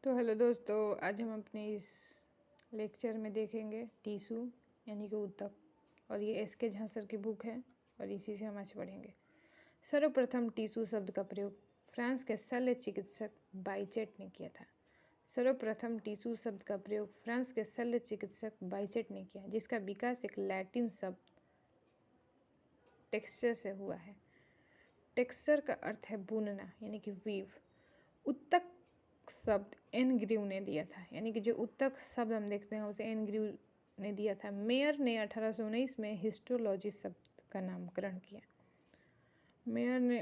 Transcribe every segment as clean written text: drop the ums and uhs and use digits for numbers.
तो हेलो दोस्तों, आज हम अपने इस लेक्चर में देखेंगे टीसू यानी कि ऊतक। और ये एस के झा सर की बुक है और इसी से हम आज पढ़ेंगे। सर्वप्रथम टीसू शब्द का प्रयोग फ्रांस के शल्य चिकित्सक बाइचेट ने किया था। सर्वप्रथम टीसू शब्द का प्रयोग फ्रांस के शल्य चिकित्सक बाइचेट ने किया, जिसका विकास एक लैटिन शब्द टेक्सचर से हुआ है। टेक्सचर का अर्थ है बुनना यानी कि वीव। ऊतक शब्द एन ग्रीव ने दिया था, यानी कि जो ऊतक शब्द हम देखते हैं उसे एन ग्रीव ने दिया था। मेयर ने 1819 में हिस्टोलॉजी शब्द का नामकरण किया। मेयर ने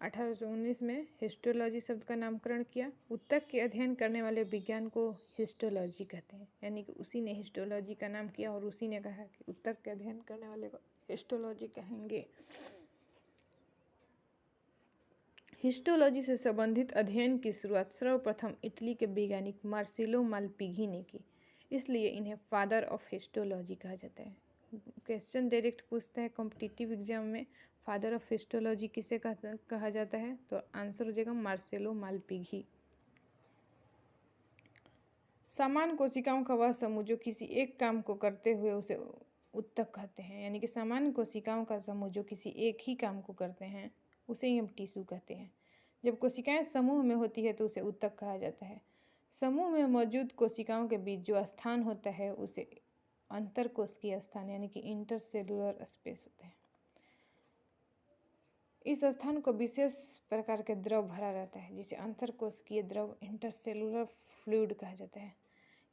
1819 में हिस्टोलॉजी शब्द का नामकरण किया। ऊतक के अध्ययन करने वाले विज्ञान को हिस्टोलॉजी कहते हैं, यानी कि उसी ने हिस्टोलॉजी का नाम किया और उसी ने कहा कि ऊतक के अध्ययन करने वाले को हिस्टोलॉजी कहेंगे। हिस्टोलॉजी से संबंधित अध्ययन की शुरुआत सर्वप्रथम इटली के वैज्ञानिक मार्सेलो मालपिघी ने की, इसलिए इन्हें फादर ऑफ हिस्टोलॉजी कहा जाता है। क्वेश्चन डायरेक्ट पूछता है कॉम्पिटिटिव एग्जाम में, फादर ऑफ हिस्टोलॉजी किसे कहा जाता है, तो आंसर हो जाएगा मार्सेलो मालपिघी। सामान्य कोशिकाओं का वह समूह जो किसी एक काम को करते हुए उसे ऊतक कहते हैं, यानी कि सामान्य कोशिकाओं का समूह जो किसी एक ही काम को करते हैं उसे ही हम टीसू कहते हैं। जब कोशिकाएं समूह में होती है तो उसे ऊतक कहा जाता है। समूह में मौजूद कोशिकाओं के बीच जो स्थान होता है उसे अंतरकोशिकीय स्थान यानी कि इंटरसेलुलर स्पेस होते हैं। इस स्थान को विशेष प्रकार के द्रव भरा रहता है, जिसे अंतरकोशिकीय द्रव इंटरसेलुलर फ्लूइड कहा जाता है।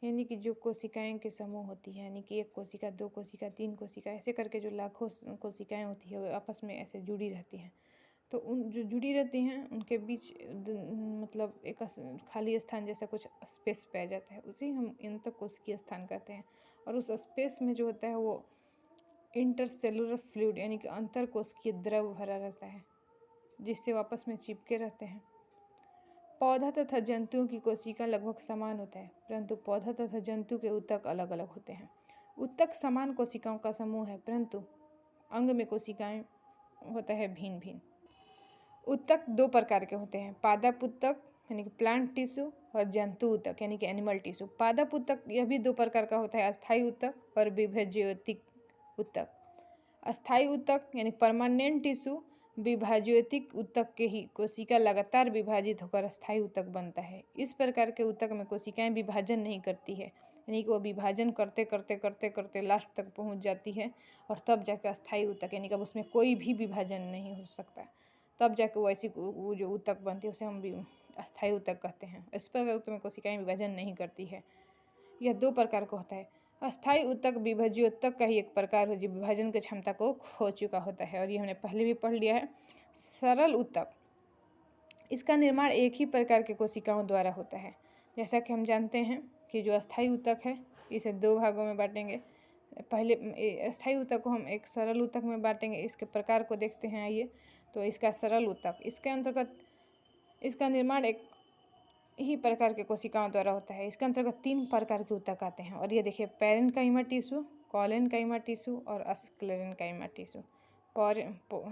यानी कि जो कोशिकाएं के समूह होती है, यानी कि एक कोशिका, दो कोशिका, तीन कोशिका, ऐसे करके जो लाखों कोशिकाएं होती है वो आपस में ऐसे जुड़ी रहती हैं। तो उन जो जुड़ी रहती हैं उनके बीच मतलब एक खाली स्थान जैसा कुछ स्पेस पाया जाता है, उसी हम इंतरकोशिकीय स्थान कहते हैं। और उस स्पेस में जो होता है वो इंटरसेलुलर फ्लूइड यानी कि अंतरकोशिकीय द्रव भरा रहता है, जिससे वापस में चिपके रहते हैं। पौधा तथा जंतुओं की कोशिका लगभग समान होता है, परंतु पौधा तथा जंतु के ऊतक अलग अलग होते हैं। ऊतक समान कोशिकाओं का समूह है, परंतु अंग में कोशिकाएं होता है भिन्न भिन्न। ऊतक दो प्रकार के होते हैं, पादप ऊतक यानी कि प्लांट टिश्यू और जंतु ऊतक यानी कि एनिमल टिश्यू। पादप ऊतक यह भी दो प्रकार का होता है, अस्थायी ऊतक और विभाज्योतिक ऊतक। अस्थायी ऊतक यानी परमानेंट टिश्यू, विभाज्योतिक ऊतक के ही कोशिका लगातार विभाजित होकर अस्थायी ऊतक बनता है। इस प्रकार के ऊतक में कोशिकाएं विभाजन नहीं करती है, यानी कि वो विभाजन करते करते करते करते लास्ट तक पहुंच जाती है और तब जाकर अस्थायी ऊतक यानी कि अब उसमें कोई भी विभाजन नहीं हो सकता, तब जाके वो ऐसी वो जो ऊतक बनती है उसे हम भी अस्थायी ऊतक कहते हैं। इस प्रकार ऊतक में कोशिकाएं विभाजन नहीं करती है। यह दो प्रकार का होता है। अस्थायी ऊतक विभाज्योतक का ही एक प्रकार है जो विभाजन की क्षमता को खो चुका होता है, और ये हमने पहले भी पढ़ लिया है। सरल ऊतक, इसका निर्माण एक ही प्रकार के कोशिकाओं द्वारा होता है। जैसा कि हम जानते हैं कि जो अस्थायी ऊतक है इसे दो भागों में बांटेंगे। पहले अस्थायी ऊतक को हम एक सरल ऊतक में बांटेंगे। इसके प्रकार को देखते हैं आइए। तो इसका सरल ऊतक, इसके अंतर्गत इसका निर्माण एक ही प्रकार के कोशिकाओं द्वारा होता है। इसके अंतर्गत तीन प्रकार के ऊतक आते हैं, और ये देखिए पैरेन्काइमा टिश्यू, कॉलेनकाइमा टिश्यू और स्क्लेरेन्काइमा टिश्यू।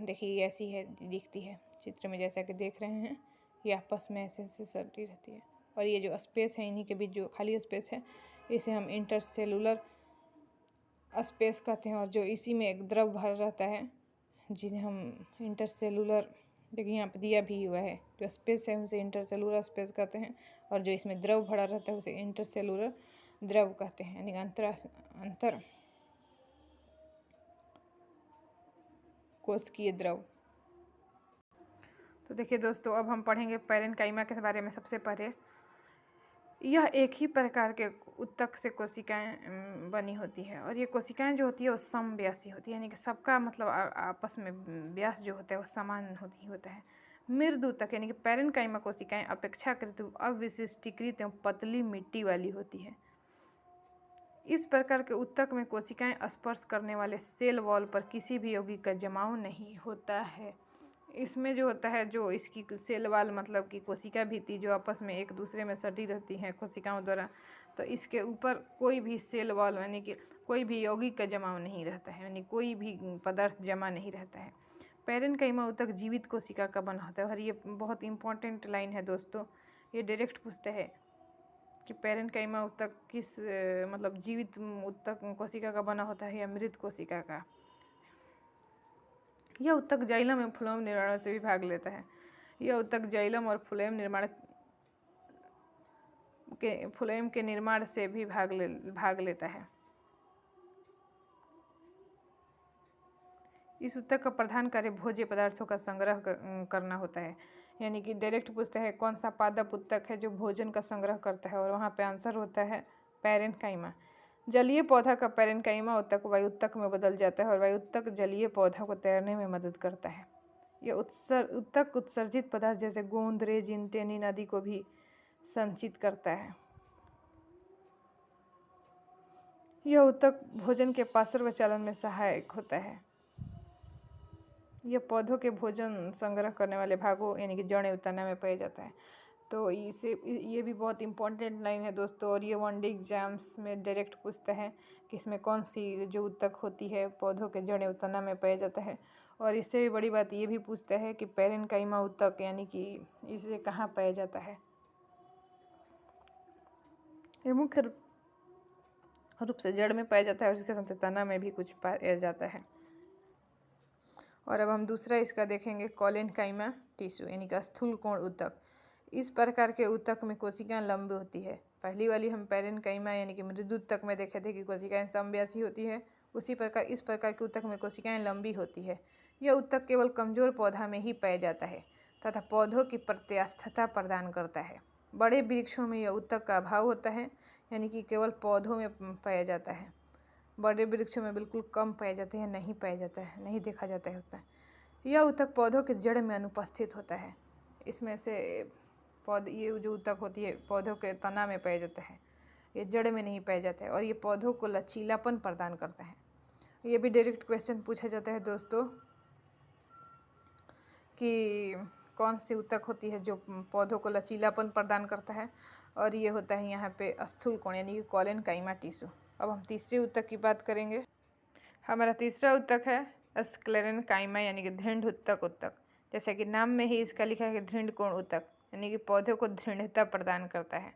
देखिए ऐसी है दिखती है चित्र में, जैसा कि देख रहे हैं ये आपस में ऐसे ऐसे सटी रहती है। और ये जो स्पेस है इन्हीं के बीच जो खाली स्पेस है इसे हम इंटरसेलुलर स्पेस कहते हैं, और जो इसी में एक द्रव भर रहता है जिन्हें हम इंटरसेलुलर, देखिए यहाँ पे दिया भी हुआ है, जो स्पेस है उसे इंटरसेलुलर स्पेस कहते हैं, और जो इसमें द्रव भरा रहता है उसे इंटरसेलुलर द्रव कहते हैं, यानी अंतर कोशिकीय द्रव। तो देखिए दोस्तों, अब हम पढ़ेंगे पैरेन्काइमा के बारे में। सबसे पहले यह एक ही प्रकार के ऊतक से कोशिकाएं बनी होती है, और ये कोशिकाएं जो होती है वो समव्यासी होती है, यानी कि सबका मतलब आपस में व्यास जो होता है वो समान होता है। मृदु ऊतक यानी कि पैरेन्काइमा कोशिकाएं अपेक्षाकृत अविशिष्टीकृत एवं पतली मिट्टी वाली होती है। इस प्रकार के ऊतक में कोशिकाएं स्पर्श करने वाले सेल वॉल पर किसी भी यौगिक का जमाव नहीं होता है। इसमें जो होता है, जो इसकी सेल वॉल मतलब कि कोशिका भित्ति जो आपस में एक दूसरे में सटी रहती हैं कोशिकाओं द्वारा, तो इसके ऊपर कोई भी सेल वॉल यानी कि कोई भी यौगिक का जमाव नहीं रहता है, यानी कोई भी पदार्थ जमा नहीं रहता है। पैरेन्काइमा ऊतक जीवित कोशिका का बना होता है, और ये बहुत इंपॉर्टेंट लाइन है दोस्तों, ये डायरेक्ट पूछता है कि पैरेन्काइमा ऊतक किस मतलब जीवित ऊतक कोशिका का बना होता है या मृत कोशिका का। यह ऊतक जाइलम एवं फ्लोएम निर्माण से भी भाग लेता है। यह ऊतक जाइलम और फ्लोएम के निर्माण से भी भाग लेता है। इस ऊतक का प्रधान कार्य भोज्य पदार्थों का संग्रह करना होता है। यानी कि डायरेक्ट पूछता है कौन सा पादप ऊतक है जो भोजन का संग्रह करता है, और वहाँ पे आंसर होता है पैरेन्काइमा। जलीय पौधा का पैरेन्काइमा ऊतक वायुत्तक में बदल जाता है और वायुत्तक जलीय पौधा को तैरने में मदद करता है। यह ऊतक उत्सर्जित पदार्थ जैसे गोंद, रेजिन, टेनिन आदि को भी संचित करता है। यह ऊतक भोजन के पार्श्वचालन में सहायक होता है। यह पौधों के भोजन संग्रह करने वाले भागों यानी कि जड़ें उतारने में पाया जाता है। तो ये भी बहुत इंपॉर्टेंट लाइन है दोस्तों, और ये वन डे एग्जाम्स में डायरेक्ट पूछता है कि इसमें कौन सी जो ऊतक होती है पौधों के जड़ें उतारने में पाया जाता है। और इससे भी बड़ी बात ये भी पूछता है कि पैरेन्काइमा ऊतक यानी कि इसे कहाँ पाया जाता है। ये मुख्य रूप से जड़ में पाया जाता है और इसके साथ तना में भी कुछ पाया जाता है। और अब हम दूसरा इसका देखेंगे कोलेनकाइमा टिश्यू यानी कि स्थूल कोण ऊतक। इस प्रकार के ऊतक में कोशिकाएं लंबी होती है। पहली वाली हम पैरेन्काइमा यानी कि मृदु ऊतक में देखे थे कि कोशिकाएं समव्यासी होती है, उसी प्रकार इस प्रकार के ऊतक में कोशिकाएं लंबी होती है। यह ऊतक केवल कमजोर पौधा में ही पाया जाता है तथा पौधों की प्रत्यास्थता प्रदान करता है। बड़े वृक्षों में यह ऊतक का अभाव होता है, यानी कि केवल पौधों में पाया जाता है। बड़े वृक्षों में बिल्कुल कम पाए जाते हैं, नहीं पाया जाता है, नहीं देखा जाता है होता है। यह ऊतक पौधों के जड़ में अनुपस्थित होता है। इसमें से ये जो ऊतक होती है पौधों के तना में पाया जाता है, ये जड़ में नहीं पाया जाता है, और ये पौधों को लचीलापन प्रदान करता है। ये भी डायरेक्ट क्वेश्चन पूछा जाता है दोस्तों कि कौन सी ऊतक होती है जो पौधों को लचीलापन प्रदान करता है, और ये होता है यहाँ पे स्थूल कोण यानी कि कोलेनकाइमा टिश्यू। अब हम तीसरे ऊतक की बात करेंगे। हमारा तीसरा ऊतक है स्क्लेरेन्काइमा यानी कि दृढ़ ऊतक। जैसा कि नाम में ही इसका लिखा है कि दृढ़ कोण ऊतक यानी कि पौधे को दृढ़ता प्रदान करता है।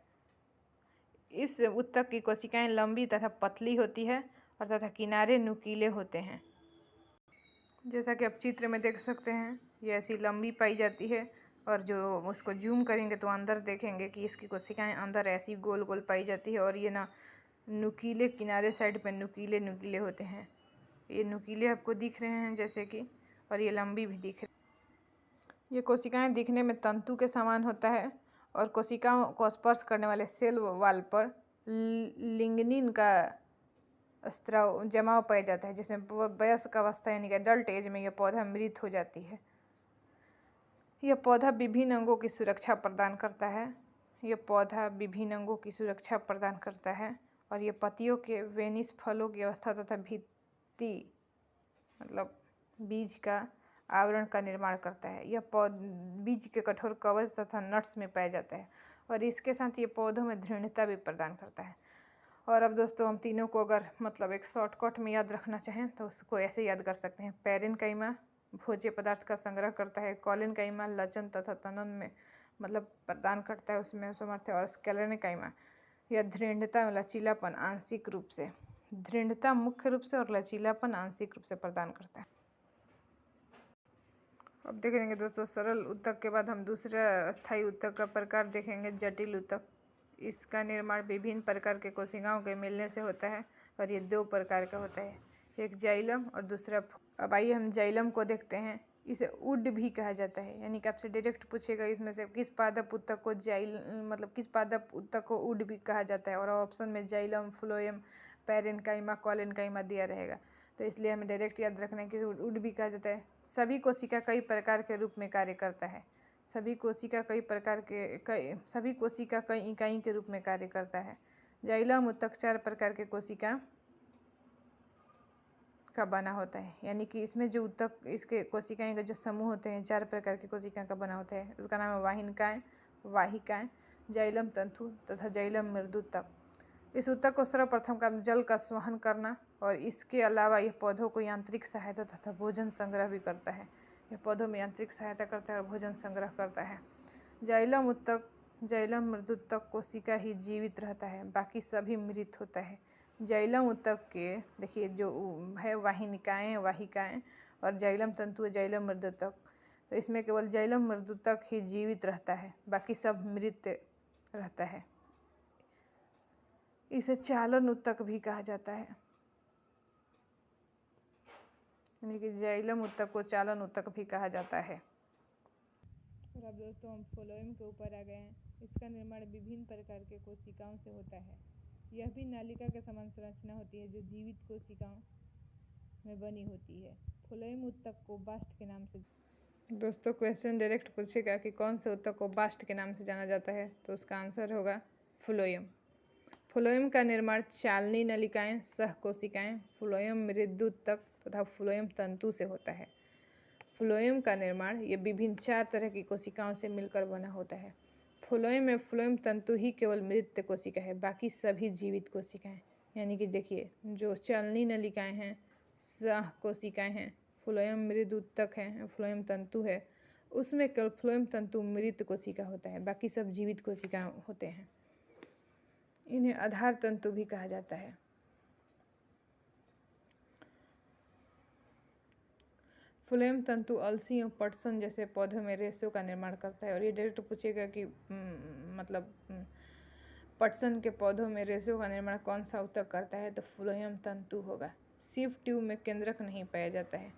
इस ऊतक की कोशिकाएं लंबी तथा पतली होती है और तथा किनारे नुकीले होते हैं। जैसा कि आप चित्र में देख सकते हैं, ये ऐसी लंबी पाई जाती है, और जो उसको जूम करेंगे तो अंदर देखेंगे कि इसकी कोशिकाएं अंदर ऐसी गोल गोल पाई जाती है, और ये ना नुकीले किनारे साइड पे नुकीले होते हैं। ये नुकीले आपको दिख रहे हैं जैसे कि, और ये लंबी भी दिख रही। ये कोशिकाएं दिखने में तंतु के समान होता है, और कोशिकाओं को स्पर्श करने वाले सेल वाल पर लिग्निन का स्त्राव जमाव पाया जाता है, जिसमें वयस्क अवस्था यानी कि एडल्ट एज में यह पौधा मृत हो जाती है। यह पौधा विभिन्न अंगों की सुरक्षा प्रदान करता है। और ये पत्तियों के वेनिस फलों की अवस्था तथा भित्ति मतलब बीज का आवरण का निर्माण करता है। यह बीज के कठोर कवच तथा नट्स में पाया जाता है, और इसके साथ ये पौधों में दृढ़ता भी प्रदान करता है। और अब दोस्तों हम तीनों को अगर मतलब एक शॉर्टकट में याद रखना चाहें तो उसको ऐसे याद कर सकते हैं। पैरेन्काइमा भोज्य पदार्थ का संग्रह करता है, कोलेनकाइमा लचन तथा तनन में मतलब प्रदान करता है, उसमें समर्थ है, और स्क्लेरेन्काइमा यह दृढ़ता और लचीलापन आंशिक रूप से, दृढ़ता मुख्य रूप से और लचीलापन आंशिक रूप से प्रदान करता है। अब देखेंगे दोस्तों सरल ऊतक के बाद हम दूसरा स्थायी ऊतक का प्रकार देखेंगे, जटिल ऊतक। इसका निर्माण विभिन्न प्रकार के कोशिकाओं के मिलने से होता है, और ये दो प्रकार का होता है, एक जाइलम और दूसरा। अब आइए हम जाइलम को देखते हैं। इसे उड भी कहा जाता है, यानी कि आपसे डायरेक्ट पूछेगा इसमें से किस पादप ऊतक को किस पादप ऊतक को उड भी कहा जाता है, और ऑप्शन में जाइलम, फ्लोएम, पैरेन्काइमा, कोलेनकाइमा दिया रहेगा, तो इसलिए हमें डायरेक्ट याद रखना है कि उड भी कहा जाता है। सभी कोशिका कई प्रकार के रूप में कार्य करता है। सभी कोशिका कई इकाई के रूप में कार्य करता है। जाइलम ऊतक 4 प्रकार के कोशिका का बना होता है, यानी कि इसमें जो ऊतक इसके कोशिकाएं का जो समूह होते हैं 4 प्रकार की कोशिकाएं का बना होता है। उसका नाम है वाहिनिकाएं, वाहिकाएं, जाइलम तंतु तथा जाइलम मृदुतक। इस ऊतक को सर्वप्रथम काम जल का संवहन करना, और इसके अलावा यह पौधों को यांत्रिक सहायता तथा भोजन संग्रह भी करता है। यह पौधों में यांत्रिक सहायता करता है और भोजन संग्रह करता है। जाइलम ऊतक जाइलम मृदुतक कोशिका ही जीवित रहता है, बाकी सभी मृत होता है। जाइलम ऊतक के देखिए जो है वाहिनिकाएँ वाहिकाएँ और जाइलम तंतु है जाइलम मृदुतक, तो इसमें केवल जाइलम मृदुतक ही जीवित रहता है, बाकी सब मृत रहता है। इसे चालन ऊतक भी कहा जाता है, यानी कि जाइलम ऊतक को चालन ऊतक भी कहा जाता है। और अब दोस्तों हम फ्लोएम के ऊपर आ गए हैं। इसका निर्माण विभिन्न प्रकार के कोशिकाओं से होता है। यह भी नालिका के समान संरचना होती है जो जीवित कोशिकाओं में बनी होती है। फ्लोएम ऊतक को बास्ट के नाम से दोस्तों क्वेश्चन डायरेक्ट पूछेगा कि कौन से ऊतक को बास्ट के नाम से जाना जाता है, तो उसका आंसर होगा फ्लोएम। फ्लोएम का निर्माण चालनी नलिकाएं, सहकोशिकाएं, फ्लोएम मृदुतक तथा फ्लोएम तंतु से होता है। फ्लोएम का निर्माण ये विभिन्न 4 तरह की कोशिकाओं से मिलकर बना होता है। फ्लोएम में फ्लोएम तंतु ही केवल मृत कोशिका है, बाकी सभी जीवित कोशिकाएं, यानी कि देखिए जो चालनी नलिकाएं हैं, सह कोशिकाएं हैं, फ्लोएम मृदुतक है, फ्लोएम तंतु है, उसमें केवल फ्लोएम तंतु मृत कोशिका होता है, बाकी सब जीवित कोशिका होते हैं। इन्हें आधार तंतु भी कहा जाता है। फ्लोएम तंतु अलसी और पटसन जैसे पौधों में रेशों का निर्माण करता है। और ये डायरेक्ट पूछेगा कि मतलब पटसन के पौधों में रेशों का निर्माण कौन सा ऊतक करता है, तो फ्लोएम तंतु होगा। सीव ट्यूब में केंद्रक नहीं पाया जाता है।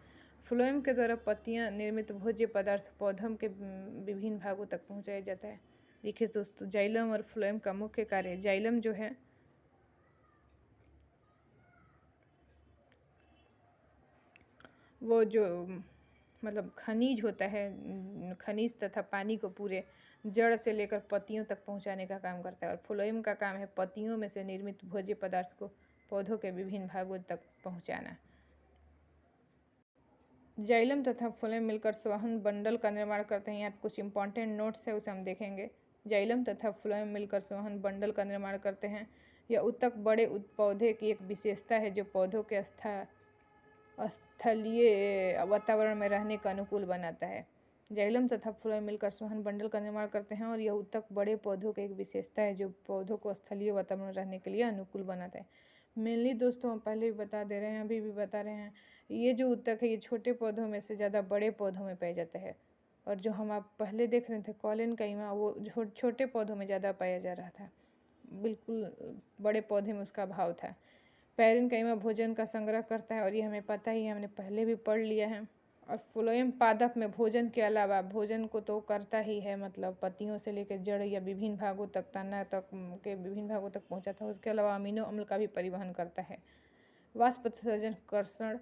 फ्लोएम के द्वारा पत्तियां निर्मित भोज्य पदार्थ पौधों के विभिन्न भागों तक पहुंचाया जाता है। देखिए दोस्तों जाइलम और फ्लोएम का मुख्य कार्य, जाइलम जो है वो जो मतलब खनिज होता है, खनिज तथा पानी को पूरे जड़ से लेकर पत्तियों तक पहुंचाने का काम करता है। और फ्लोएम का काम है पत्तियों में से निर्मित भोज्य पदार्थ को पौधों के विभिन्न भागों तक पहुंचाना। जाइलम तथा फ्लोएम मिलकर संवहन बंडल का निर्माण करते हैं। यहाँ पे कुछ इंपॉर्टेंट नोट्स है, उसे हम देखेंगे। जाइलम तथा फ्लोएम मिलकर संवहन बंडल का निर्माण करते हैं। यह ऊतक बड़े पौधे की एक विशेषता है जो पौधों के स्थलीय वातावरण में रहने का अनुकूल बनाता है। जाइलम तथा फ्लोएम मिलकर संवहन बंडल का निर्माण करते हैं और यह ऊतक बड़े पौधों की एक विशेषता है जो पौधों को स्थलीय वातावरण में रहने के लिए अनुकूल बनाता है। मेनली दोस्तों हम पहले भी बता दे रहे हैं, अभी भी बता रहे हैं, ये जो ऊतक है ये छोटे पौधों में से ज़्यादा बड़े पौधों में पाया जाता है। और जो हम आप पहले देख रहे थे कॉलिन काइमा, वो छोटे पौधों में ज़्यादा पाया जा रहा था, बिल्कुल बड़े पौधे में उसका अभाव था। पैरेन्काइमा भोजन का संग्रह करता है और ये हमें पता ही है, हमने पहले भी पढ़ लिया है। और फ्लोएम पादप में भोजन के अलावा भोजन को तो करता ही है, मतलब पत्तियों से लेकर जड़ या विभिन्न भागों तक, तना तक के विभिन्न भागों तक पहुंचाता है। उसके अलावा अमीनो अम्ल का भी परिवहन करता है। वाष्पोत्सर्जन कर्षण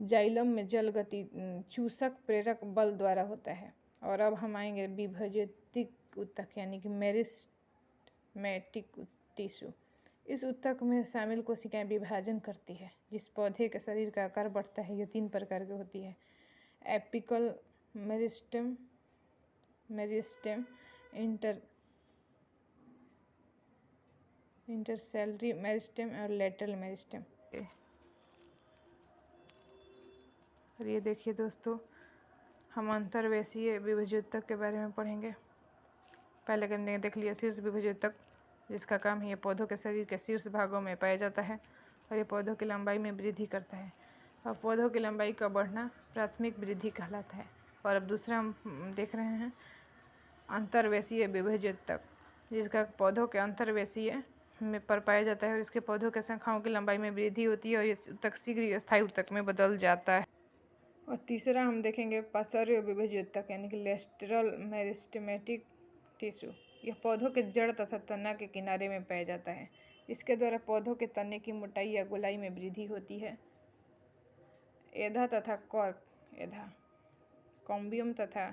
जाइलम में जल गति चूसक प्रेरक बल द्वारा होता है। और अब हम आएंगे विभजितिक ऊतक यानी कि मेरिस्टेमेटिक टिश्यू। इस ऊतक में शामिल कोशिकाएं विभाजन करती है। जिस पौधे के शरीर का आकार बढ़ता है यह 3 प्रकार की होती है: एपिकल मेरिस्टेम, इंटरसेलरी मेरिस्टेम और लेटरल मेरिस्टेम। और ये देखिए दोस्तों हम अंतर्वेशीय विभज्योतक के बारे में पढ़ेंगे। पहले हमने देख लिया शीर्ष विभज्योतक, जिसका काम है ये पौधों के शरीर के शीर्ष भागों में पाया जाता है और ये पौधों की लंबाई में वृद्धि करता है। और पौधों की लंबाई का बढ़ना प्राथमिक वृद्धि कहलाता है। और अब दूसरा हम देख रहे हैं अंतर्वेशीय विभज्योतक, जिसका पौधों के अंतर्वेशीय में पर पाया जाता है और इसके पौधों के शाखाओं की लंबाई में वृद्धि होती है और ये ऊतक शीघ्र स्थायी ऊतक में बदल जाता है। और तीसरा हम देखेंगे पार्श्व विभज्योतक यानी कि लेटरल मेरिस्टेमेटिक टिश्यू। यह पौधों के जड़ तथा तना के किनारे में पाया जाता है। इसके द्वारा पौधों के तने की मोटाई या गोलाई में वृद्धि होती है। एधा तथा कॉर्क एधा, कॉम्बियम तथा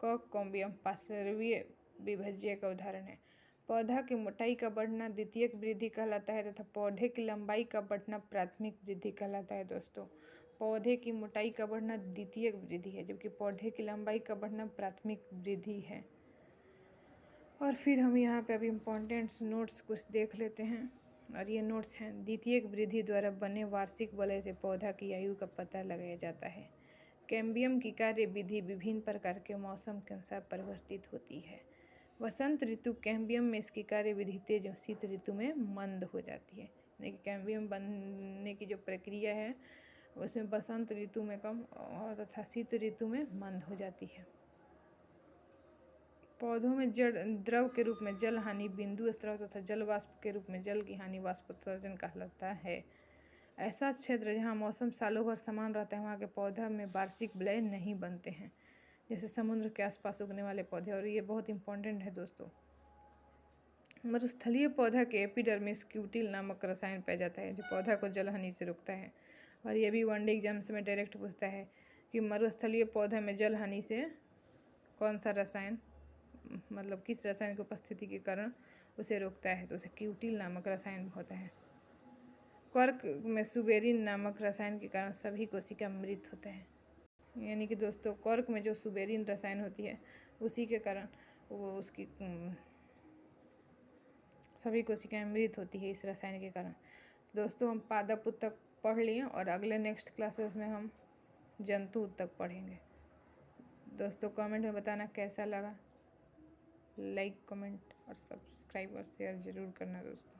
कॉर्क कॉम्बियम पार्श्वीय विभज्य का उदाहरण है। पौधा की मोटाई का बढ़ना द्वितीयक वृद्धि कहलाता है तथा पौधे की लंबाई का बढ़ना प्राथमिक वृद्धि कहलाता है। दोस्तों पौधे की मोटाई का बढ़ना द्वितीयक वृद्धि है, जबकि पौधे की लंबाई का बढ़ना प्राथमिक वृद्धि है। और फिर हम यहाँ पे अभी इम्पोर्टेंट नोट्स कुछ देख लेते हैं। और ये नोट्स हैं: द्वितीयक वृद्धि द्वारा बने वार्षिक वलय से पौधा की आयु का पता लगाया जाता है। कैम्बियम की कार्य विधि विभिन्न प्रकार के मौसम के अनुसार परिवर्तित होती है। वसंत ऋतु कैम्बियम में इसकी कार्यविधि तेज और शीत ऋतु में मंद हो जाती है। यानी कि कैम्बियम बनने की जो प्रक्रिया है उसमें बसंत ऋतु में कम और तथा शीत ऋतु में मंद हो जाती है। पौधों में जड़ द्रव के रूप में जल हानि बिंदु स्राव तथा जल वाष्प के रूप में जल की हानि वाष्पोत्सर्जन कहलाता है। ऐसा क्षेत्र जहाँ मौसम सालों भर समान रहता है वहाँ के पौधा में वार्षिक विलय नहीं बनते हैं, जैसे समुद्र के आसपास उगने वाले पौधे। और ये बहुत इंपॉर्टेंट है दोस्तों। मरुस्थलीय पौधा के एपिडर्मिस क्यूटिल नामक रसायन पाया जाता है जो पौधा को जलहानि से रोकता है। और ये भी वनडे एग्जाम्स में डायरेक्ट पूछता है कि मरुस्थलीय पौधे में जलहानि से कौन सा रसायन, मतलब किस रसायन की उपस्थिति के कारण उसे रोकता है, तो उसे क्यूटिल नामक रसायन होता है। कर्क में सुबेरिन नामक रसायन के कारण सभी कोशिका मृत होते हैं। यानी कि दोस्तों कर्क में जो सुबेरिन रसायन होती है उसी के कारण वो उसकी सभी कोशिकाएं मृत होती है इस रसायन के कारण। तो दोस्तों हम पादप तक पढ़ लिए और अगले नेक्स्ट क्लासेस में हम जंतु तक पढ़ेंगे। दोस्तों कमेंट में बताना कैसा लगा, लाइक कमेंट और सब्सक्राइब और शेयर ज़रूर करना दोस्तों।